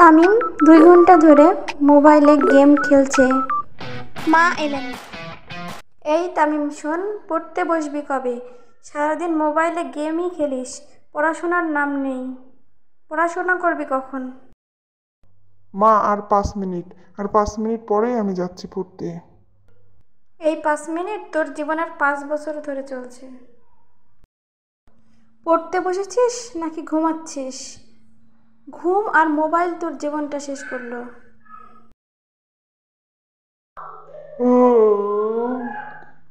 তামিম 2 ঘন্টা ধরে মোবাইলে গেম খেলছে। মা এলেন। এই তামিম শোন, পড়তে বসবি কবে? সারাদিন মোবাইলে গেমই খেলিস, পড়াশোনার নাম নেই। পড়াশোনা করবি কখন? মা আর 5 মিনিট পরেই আমি যাচ্ছি পড়তে। এই 5 মিনিট তোর জীবনের 5 বছর ধরে চলছে। পড়তে বসেছিস নাকি ঘুমাচ্ছিস? ঘুম আর মোবাইল তোর জীবনটা শেষ করলো।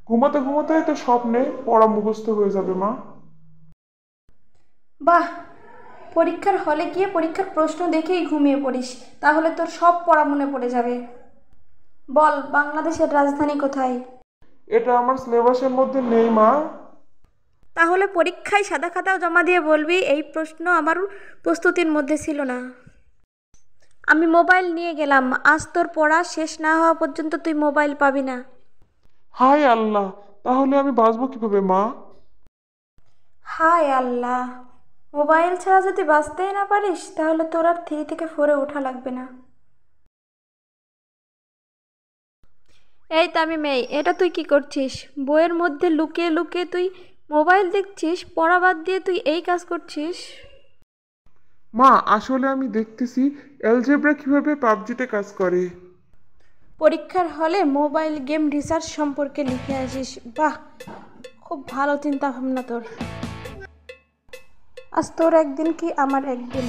ঘুমাতে ঘুমাতে তো স্বপ্নে পড়া মুখস্থ হয়ে যাবে মা। বাহ, পরীক্ষার হলে গিয়ে পরীক্ষার প্রশ্ন দেখেই ঘুমিয়ে পড়িস, তাহলে তোর সব পড়া মনে পড়ে যাবে। বল, বাংলাদেশের রাজধানী কোথায়? এটা আমার সিলেবাসের মধ্যে নেই মা। তাহলে পরীক্ষায় সাদা খাতাও জমা দিয়ে বলবি এই প্রশ্ন আমার প্রস্তুতির মধ্যে ছিল না। আমি মোবাইল নিয়ে গেলাম, আজ তোর পড়া শেষ না হওয়া পর্যন্ত তুই মোবাইল পাবি না। হায় আল্লাহ, তাহলে আমি বাঁচবো কিভাবে মা? হায় আল্লাহ, মোবাইল ছাড়া যদি বাঁচতেই না পারিস তাহলে তোর আর 3 থেকে 4-এ ওঠা লাগবে না। এই তামিম, এটা তুই কি করছিস? বইয়ের মধ্যে লুকিয়ে লুকিয়ে তুই মোবাইল দেখছিস, পড়া বাদ দিয়ে তুই এই কাজ করছিস? মা, আসলে আমি দেখতেছি অ্যালজেব্রা কিভাবে পাবজিতে কাজ করে। পরীক্ষার হলে মোবাইল গেম রিসার্চ সম্পর্কে লিখে আসিস? বাহ, খুব ভালো চিন্তা ভাবনা তোর। আজ তোর একদিন কি আমার একদিন।